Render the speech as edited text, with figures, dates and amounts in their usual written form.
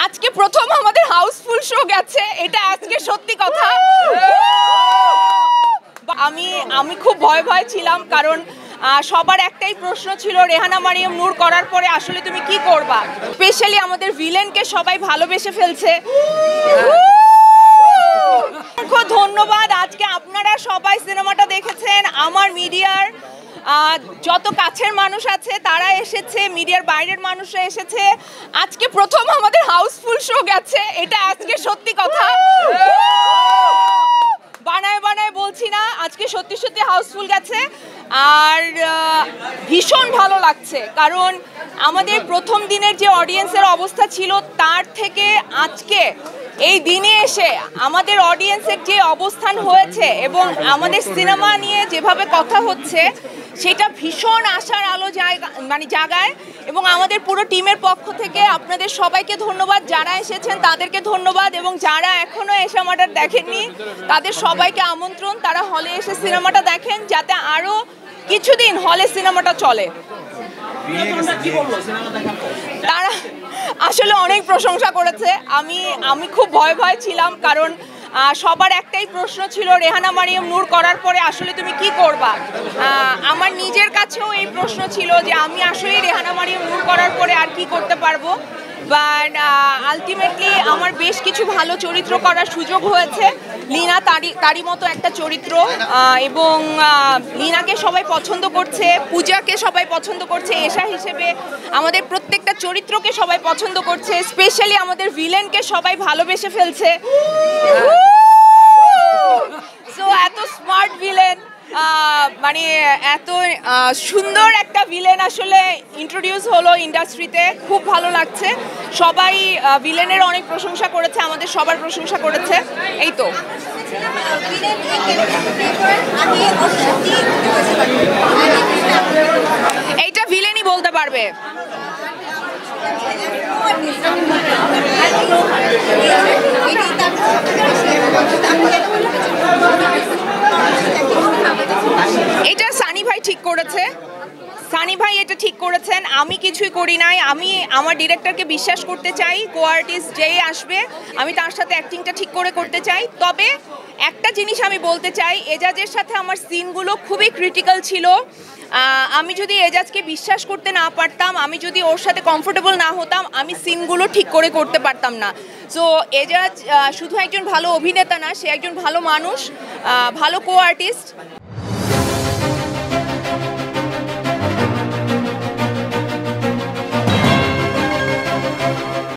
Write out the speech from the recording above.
আজকে প্রথম আমাদের হাউসফুল শো গেছে, এটা আজকে সত্যি কথা। আমি খুব ভয় ছিলাম, কারণ সবার একটাই প্রশ্ন ছিল রেহানা মারিয়াম নূর করার পরে আসলে তুমি কি করবা। স্পেশালি আমাদের ভিলেনকে সবাই ভালোবেসে ফেলছে। ধন্যবাদ। আজকে আপনারা সবাই সিনেমাটা দেখেছেন। আমার মিডিয়ার যত কাছের মানুষ আছে তারা এসেছে, মিডিয়ার বাইরের মানুষরা এসেছে। আজকে প্রথম আমাদের হাউসফুল শো গেছে, এটা আজকে সত্যি কথা। বানায় বানায় বলছি না, আজকে সত্যি সত্যি হাউসফুল গেছে। আর ভীষণ ভালো লাগছে, কারণ আমাদের প্রথম দিনের যে অডিয়েন্সের অবস্থা ছিল তার থেকে আজকে এই দিনে এসে আমাদের অডিয়েন্সের যে অবস্থান হয়েছে এবং আমাদের সিনেমা নিয়ে যেভাবে কথা হচ্ছে সেটা ভীষণ আশার আলো জাগায়। এবং আমাদের পুরো টিমের পক্ষ থেকে আপনাদের সবাইকে ধন্যবাদ, যারা এসেছেন তাদেরকে ধন্যবাদ, এবং যারা এখনো এই সিনেমাটা দেখেননি তাদের সবাইকে আমন্ত্রণ তারা হলে এসে সিনেমাটা দেখেন, যাতে আরো কিছুদিন হলে সিনেমাটা চলে। তারা আসলে অনেক প্রশংসা করেছে। আমি খুব ভয় ছিলাম, কারণ সবার একটাই প্রশ্ন ছিল রেহানা মারিয়াম নূর করার পরে আসলে তুমি কি করবা। আমার নিজের কাছেও এই প্রশ্ন ছিল যে আমি আসলে রেহানা মারিয়াম নূর করার পরে আর কি করতে পারবো। বাট আলটিমেটলি আমার বেশ কিছু ভালো চরিত্র করার সুযোগ হয়েছে। লীনা তারই মতো একটা চরিত্র, এবং লীনাকে সবাই পছন্দ করছে, পূজাকে সবাই পছন্দ করছে, এশা হিসেবে আমাদের প্রত্যেকটা চরিত্রকে সবাই পছন্দ করছে। স্পেশালি আমাদের ভিলেনকে সবাই ভালোবেসে ফেলছে। সো এত স্মার্ট ভিলেন, মানে এত সুন্দর একটা ভিলেন আসলে ইন্ট্রোডিউস হলো ইন্ডাস্ট্রিতে, খুব ভালো লাগছে। সবাই ভিলেনের অনেক প্রশংসা করেছে, আমাদের সবার প্রশংসা করেছে। এই তো এইটা ভিলেনই বলতে পারবে। এটা সানি ভাই ঠিক করেছে, সানি ভাই এটা ঠিক করেছেন। আমি কিছুই করি নাই। আমি আমার ডিরেক্টরকে বিশ্বাস করতে চাই, কো আর্টিস্ট যেই আসবে আমি তার সাথে অ্যাক্টিংটা ঠিক করে করতে চাই। তবে একটা জিনিস আমি বলতে চাই, এজাজের সাথে আমার সিনগুলো খুবই ক্রিটিক্যাল ছিল। আমি যদি এজাজকে বিশ্বাস করতে না পারতাম, আমি যদি ওর সাথে কমফোর্টেবল না হতাম, আমি সিনগুলো ঠিক করে করতে পারতাম না। সো এজাজ শুধু একজন ভালো অভিনেতা না, সে একজন ভালো মানুষ, ভালো কো আর্টিস্ট।